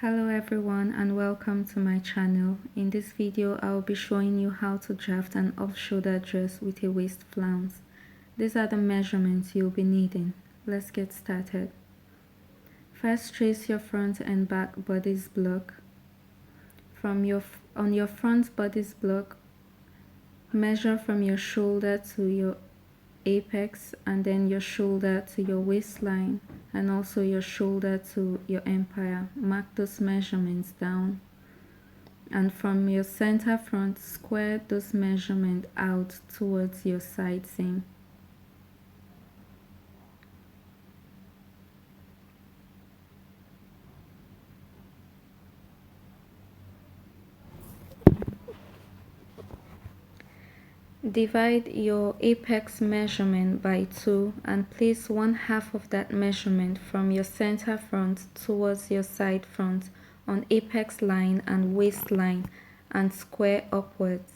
Hello everyone and welcome to my channel. In this video I will be showing you how to draft an off-shoulder dress with a waist flounce. These are the measurements you'll be needing. Let's get started. First, trace your front and back bodice block. On your front bodice block, measure from your shoulder to your apex and then your shoulder to your waistline and also your shoulder to your empire. Mark those measurements down, and from your center front, square those measurements out towards your side seam. Divide your apex measurement by 2 and place 1/2 of that measurement from your center front towards your side front on apex line and waistline and square upwards.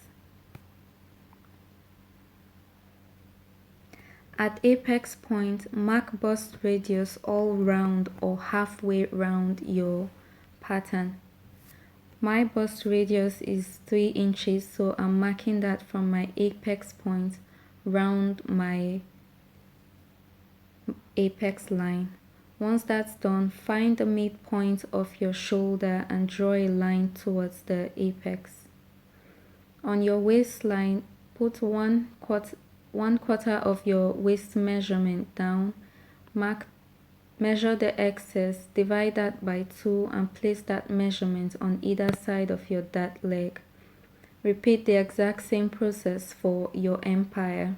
At apex point, mark bust radius all round or halfway round your pattern. My bust radius is 3 inches, so I'm marking that from my apex point round my apex line. Once that's done, find the midpoint of your shoulder and draw a line towards the apex. On your waistline, put one quarter of your waist measurement down. Measure the excess, divide that by 2 and place that measurement on either side of your dart leg. Repeat the exact same process for your empire.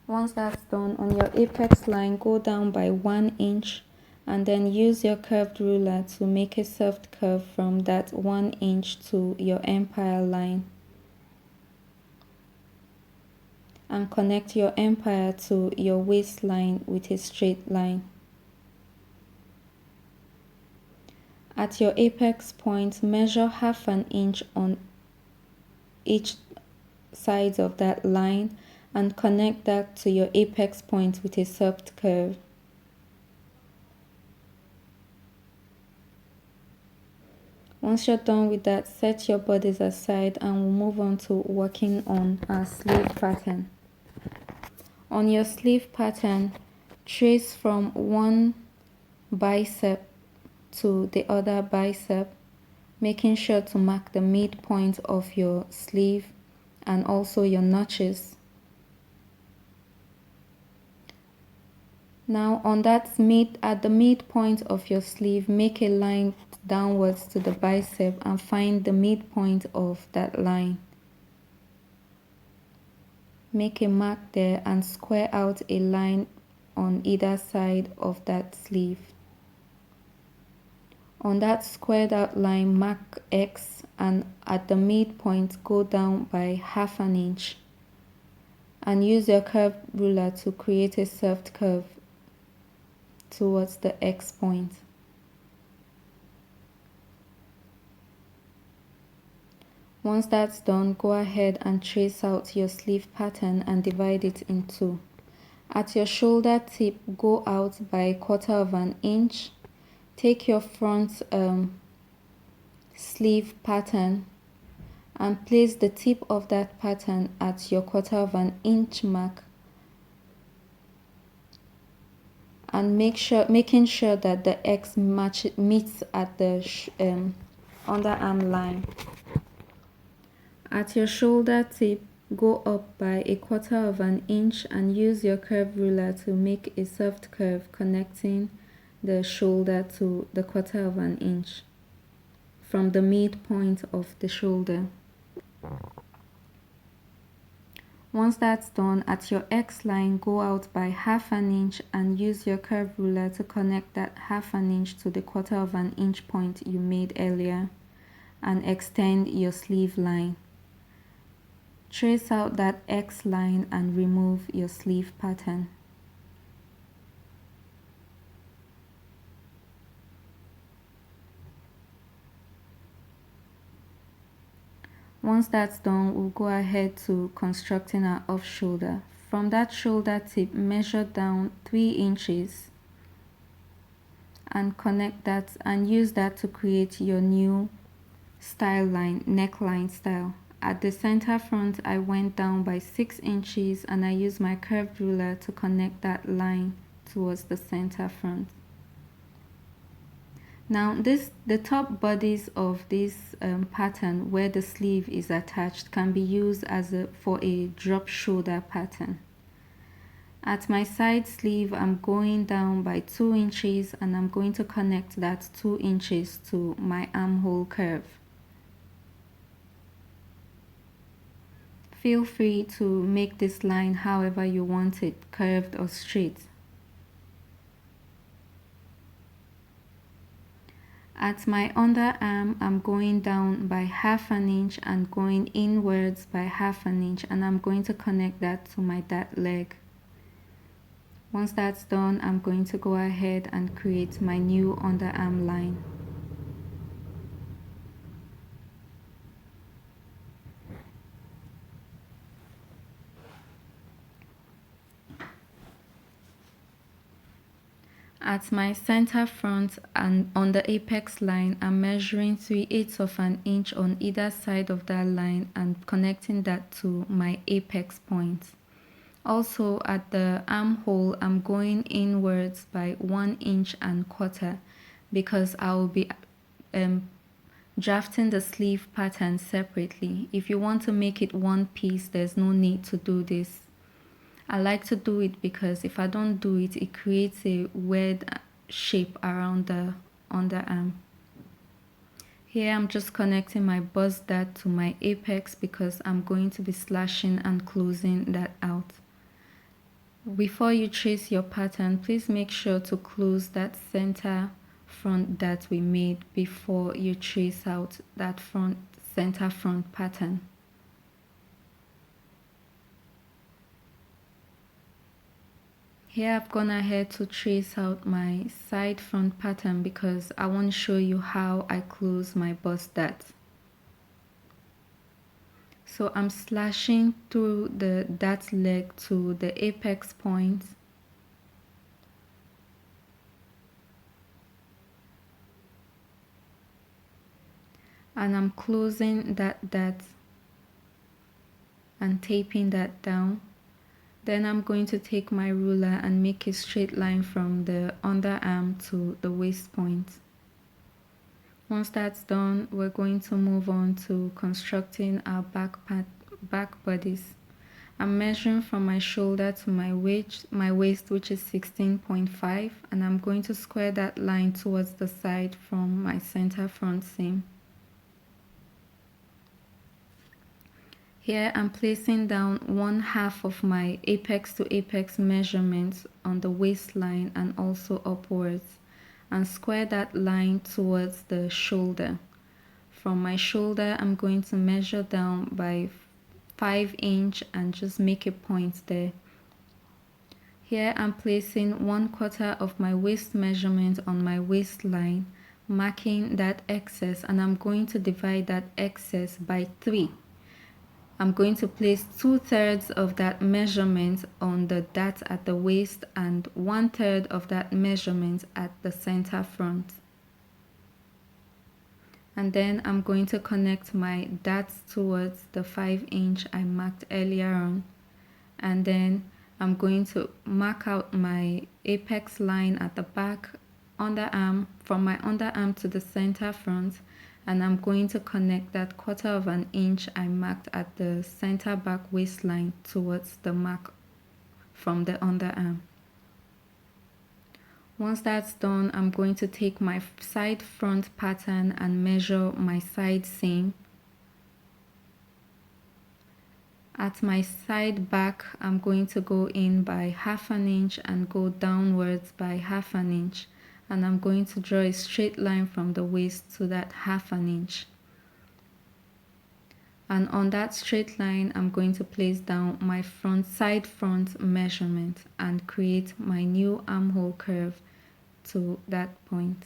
Once that's done, on your apex line, go down by 1 inch and then use your curved ruler to make a soft curve from that 1 inch to your empire line. And connect your empire to your waistline with a straight line. At your apex point, measure 1/2 inch on each side of that line and connect that to your apex point with a soft curve. Once you're done with that, set your bodice aside and we'll move on to working on our sleeve pattern. On your sleeve pattern, trace from one bicep to the other bicep, making sure to mark the midpoint of your sleeve and also your notches. Now at the midpoint of your sleeve, make a line downwards to the bicep and find the midpoint of that line. Make a mark there and square out a line on either side of that sleeve. On that squared out line, mark X and at the midpoint go down by 1/2 inch and use your curved ruler to create a soft curve towards the X point. Once that's done, go ahead and trace out your sleeve pattern and divide it in 2. At your shoulder tip, go out by 1/4 inch. Take your front sleeve pattern and place the tip of that pattern at your 1/4 inch mark, and making sure that the X meets at the underarm line. At your shoulder tip, go up by 1/4 inch and use your curved ruler to make a soft curve connecting the shoulder to the 1/4 inch from the midpoint of the shoulder. Once that's done, at your X line, go out by 1/2 inch and use your curved ruler to connect that 1/2 inch to the 1/4 inch point you made earlier and extend your sleeve line. Trace out that X line and remove your sleeve pattern. Once that's done, we'll go ahead to constructing our off shoulder. From that shoulder tip, measure down 3 inches and connect that and use that to create your new style line, neckline style. At the center front, I went down by 6 inches and I used my curved ruler to connect that line towards the center front. Now the top bodice of this pattern where the sleeve is attached can be used as for a drop shoulder pattern. At my side sleeve, I'm going down by 2 inches and I'm going to connect that 2 inches to my armhole curve. Feel free to make this line however you want it, curved or straight. At my underarm, I'm going down by 1/2 inch and going inwards by 1/2 inch, and I'm going to connect that to my dart leg. Once that's done, I'm going to go ahead and create my new underarm line. At my center front and on the apex line, I'm measuring 3/8 of an inch on either side of that line and connecting that to my apex point. Also at the armhole, I'm going inwards by 1 inch and quarter because I will be drafting the sleeve pattern separately. If you want to make it one piece, there's no need to do this. I like to do it because if I don't do it, it creates a weird shape around the underarm. Here I'm just connecting my bust dart to my apex because I'm going to be slashing and closing that out. Before you trace your pattern, please make sure to close that center front that we made before you trace out that center front pattern. Here I've gone ahead to trace out my side front pattern because I want to show you how I close my bust dart. So I'm slashing through the dart leg to the apex point. And I'm closing that dart and taping that down. Then I'm going to take my ruler and make a straight line from the underarm to the waist point. Once that's done, we're going to move on to constructing our back bodice. I'm measuring from my shoulder to my waist, which is 16.5, and I'm going to square that line towards the side from my center front seam. Here I'm placing down 1/2 of my apex to apex measurements on the waistline and also upwards, and square that line towards the shoulder. From my shoulder, I'm going to measure down by 5 inch and just make a point there. Here I'm placing 1/4 of my waist measurement on my waistline, marking that excess, and I'm going to divide that excess by 3. I'm going to place 2/3 of that measurement on the dart at the waist and 1/3 of that measurement at the center front. And then I'm going to connect my darts towards the 5 inch I marked earlier on. And then I'm going to mark out my apex line at the back underarm, from my underarm to the center front, and I'm going to connect that 1/4 of an inch I marked at the center back waistline towards the mark from the underarm. Once that's done, I'm going to take my side front pattern and measure my side seam. At my side back, I'm going to go in by 1/2 inch and go downwards by 1/2 inch. And I'm going to draw a straight line from the waist to that 1/2 inch. And on that straight line, I'm going to place down my side front measurement and create my new armhole curve to that point.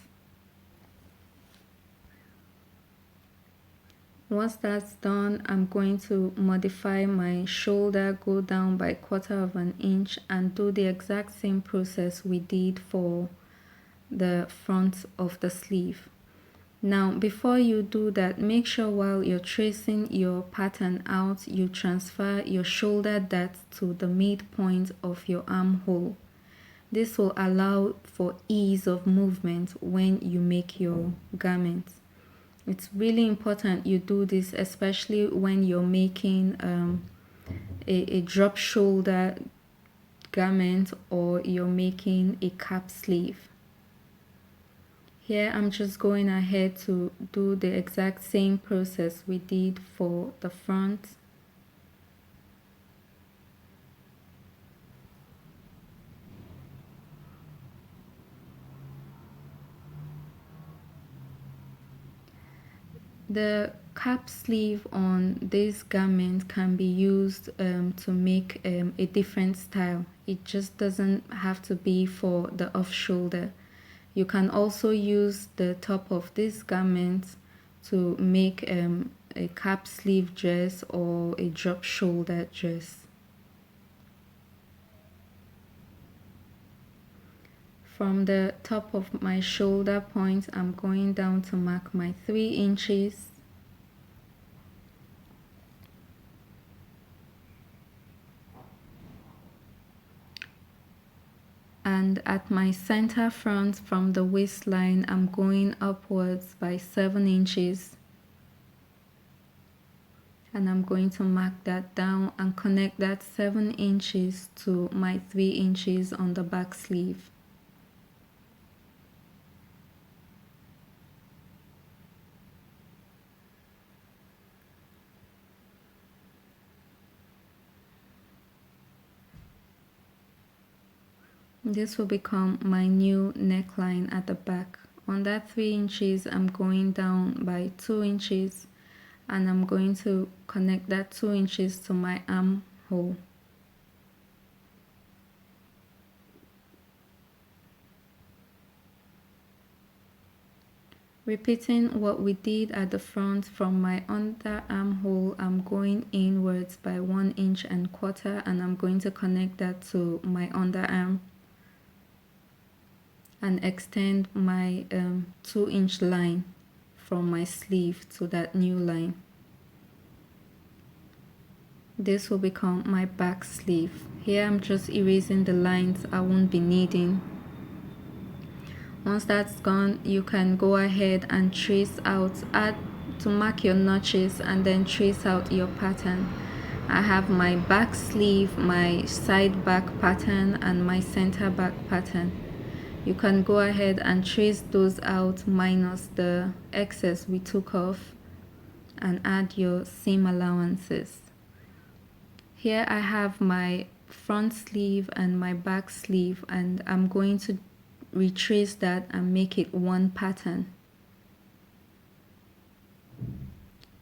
Once that's done, I'm going to modify my shoulder, go down by 1/4 of an inch and do the exact same process we did for the front of the sleeve. Now before you do that, make sure while you're tracing your pattern out, you transfer your shoulder dart to the midpoint of your armhole. This will allow for ease of movement when you make your garment. It's really important you do this, especially when you're making a drop shoulder garment or you're making a cap sleeve. Here I'm just going ahead to do the exact same process we did for the front. The cap sleeve on this garment can be used to make a different style. It just doesn't have to be for the off shoulder. You can also use the top of this garment to make a cap sleeve dress or a drop shoulder dress. From the top of my shoulder point, I'm going down to mark my 3 inches. And at my center front from the waistline, I'm going upwards by 7 inches. And I'm going to mark that down and connect that 7 inches to my 3 inches on the back sleeve. This will become my new neckline at the back. On that 3 inches, I'm going down by 2 inches and I'm going to connect that 2 inches to my armhole. Repeating what we did at the front, from my underarm hole, I'm going inwards by 1 1/4 inches and I'm going to connect that to my underarm and extend my 2-inch line from my sleeve to that new line. This will become my back sleeve. Here I'm just erasing the lines I won't be needing. Once that's gone, you can go ahead and trace out, to mark your notches and then trace out your pattern. I have my back sleeve, my side back pattern and my center back pattern. You can go ahead and trace those out minus the excess we took off and add your seam allowances. Here I have my front sleeve and my back sleeve and I'm going to retrace that and make it one pattern.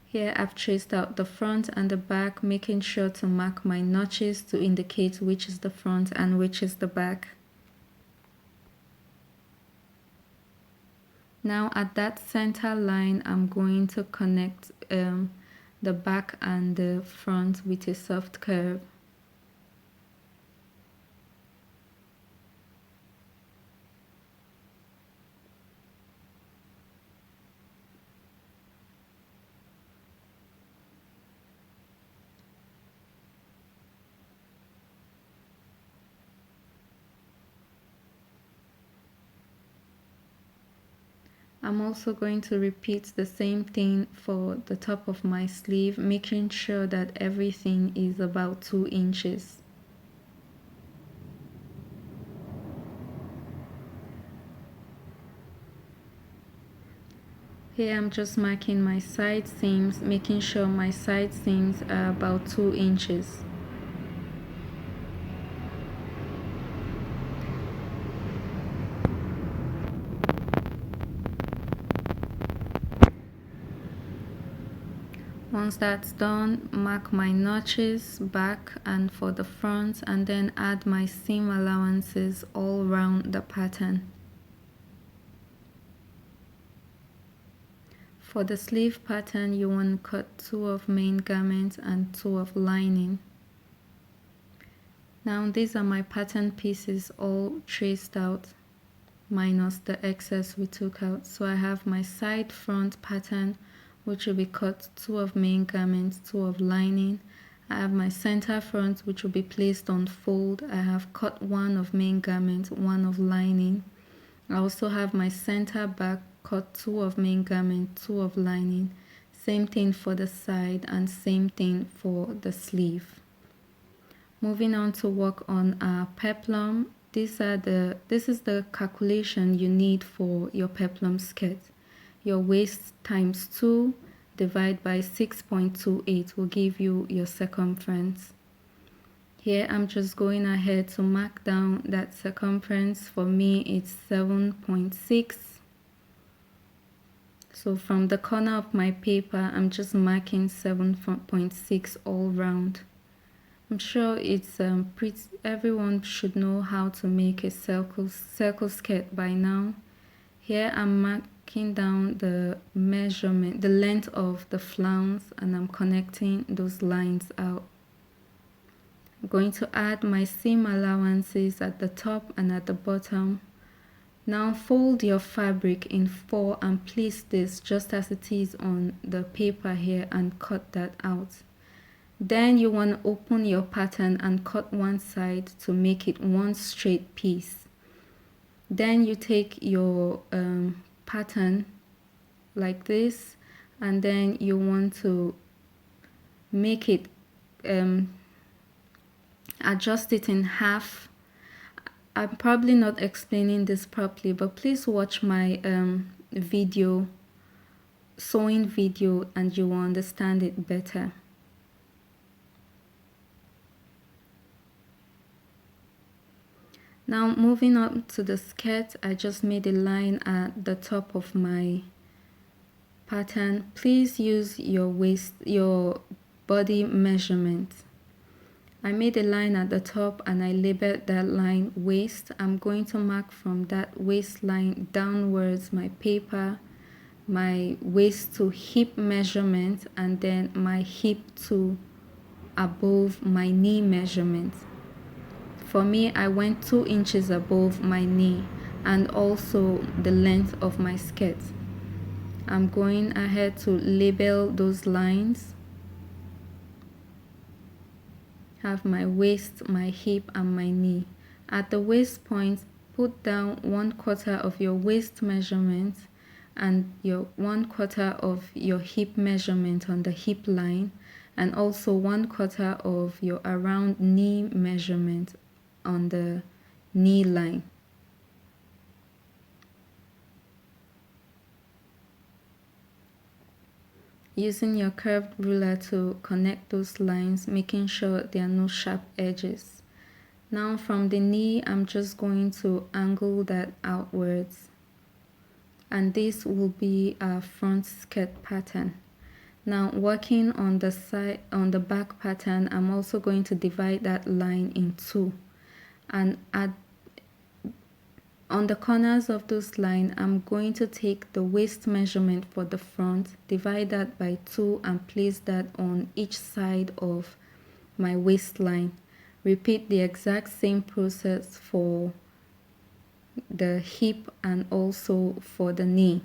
Here I've traced out the front and the back, making sure to mark my notches to indicate which is the front and which is the back. Now at that center line, I'm going to connect the back and the front with a soft curve. I'm also going to repeat the same thing for the top of my sleeve, making sure that everything is about 2 inches. Here I'm just marking my side seams, making sure my side seams are about 2 inches. Once that's done, mark my notches back and for the front and then add my seam allowances all around the pattern. For the sleeve pattern, you want to cut 2 of main garment and 2 of lining. Now these are my pattern pieces all traced out, minus the excess we took out. So I have my side front pattern, which will be cut 2 of main garment, 2 of lining. I have my center front, which will be placed on fold. I have cut 1 of main garment, 1 of lining. I also have my center back, cut 2 of main garment, 2 of lining. Same thing for the side and same thing for the sleeve. Moving on to work on our peplum. This is the calculation you need for your peplum skirt. Your waist times 2 divide by 6.28 will give you your circumference. Here I'm just going ahead to mark down that circumference. For me it's 7.6. So from the corner of my paper I'm just marking 7.6 all round. I'm sure it's everyone should know how to make a circle skirt by now. Here I'm marking down the measurement, the length of the flounce, and I'm connecting those lines out. I'm going to add my seam allowances at the top and at the bottom. Now fold your fabric in 4 and place this just as it is on the paper here and cut that out. Then you want to open your pattern and cut one side to make it one straight piece. Then you take your pattern like this, and then you want to make it adjust it in half. I'm probably not explaining this properly, but please watch my sewing video and you will understand it better. Now moving up to the skirt, I just made a line at the top of my pattern. Please use your body measurement. I made a line at the top and I labeled that line waist. I'm going to mark from that waistline downwards my paper, my waist to hip measurement, and then my hip to above my knee measurement. For me, I went 2 inches above my knee and also the length of my skirt. I'm going ahead to label those lines. Have my waist, my hip, and my knee. At the waist point, put down 1/4 of your waist measurement and your 1/4 of your hip measurement on the hip line, and also 1/4 of your around knee measurement on the knee line. Using your curved ruler to connect those lines, making sure there are no sharp edges. Now from the knee, I'm just going to angle that outwards, and this will be our front skirt pattern. Now working on the side, on the back pattern, I'm also going to divide that line in 2, and on the corners of this line, I'm going to take the waist measurement for the front, divide that by 2 and place that on each side of my waistline. Repeat the exact same process for the hip and also for the knee.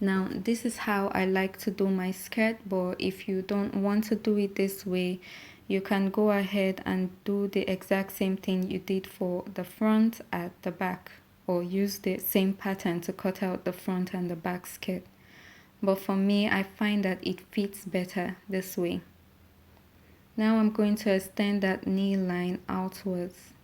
Now this is how I like to do my skirt, but if you don't want to do it this way, you can go ahead and do the exact same thing you did for the front at the back, or use the same pattern to cut out the front and the back skirt. But for me, I find that it fits better this way. Now I'm going to extend that knee line outwards.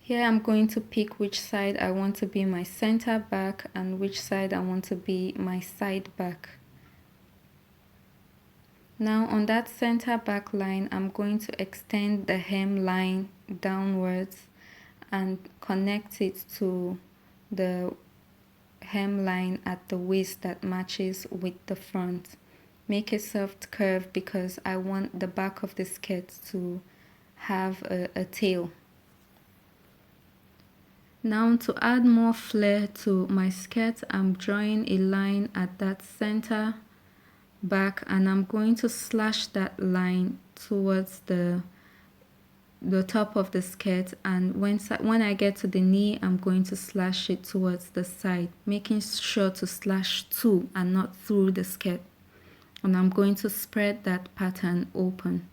Here I'm going to pick which side I want to be my center back and which side I want to be my side back. Now on that center back line, I'm going to extend the hem line downwards and connect it to the hemline at the waist that matches with the front. Make a soft curve because I want the back of the skirt to have a tail. Now to add more flare to my skirt, I'm drawing a line at that center back, and I'm going to slash that line towards the top of the skirt, and when I get to the knee, I'm going to slash it towards the side, making sure to slash to and not through the skirt. And I'm going to spread that pattern open.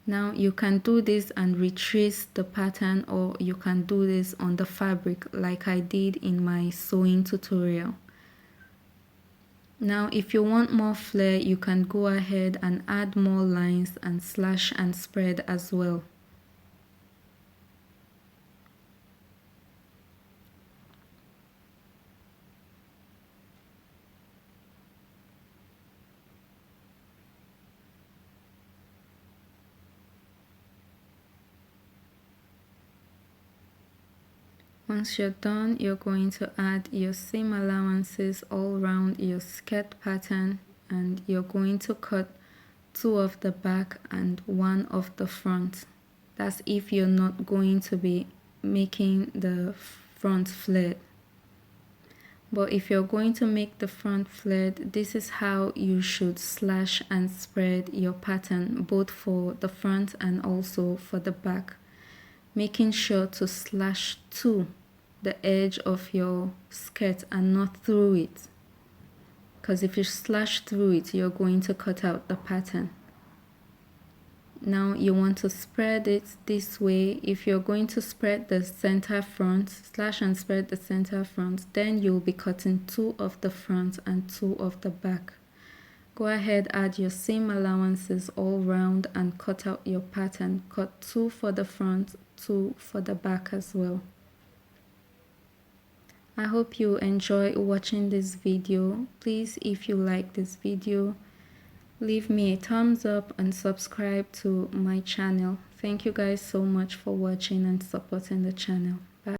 Now you can do this and retrace the pattern, or you can do this on the fabric like I did in my sewing tutorial. Now if you want more flare, you can go ahead and add more lines and slash and spread as well. Once you're done, you're going to add your seam allowances all around your skirt pattern, and you're going to cut 2 of the back and 1 of the front. That's if you're not going to be making the front flared. But if you're going to make the front flared, this is how you should slash and spread your pattern, both for the front and also for the back. Making sure to slash to the edge of your skirt and not through it, because if you slash through it, you're going to cut out the pattern. Now you want to spread it this way. If you're going to spread the center front, slash and spread the center front, then you'll be cutting 2 of the front and 2 of the back. Go ahead, add your seam allowances all round and cut out your pattern. Cut 2 for the front, 2 for the back as well. I hope you enjoy watching this video. Please, if you like this video, leave me a thumbs up and subscribe to my channel. Thank you guys so much for watching and supporting the channel.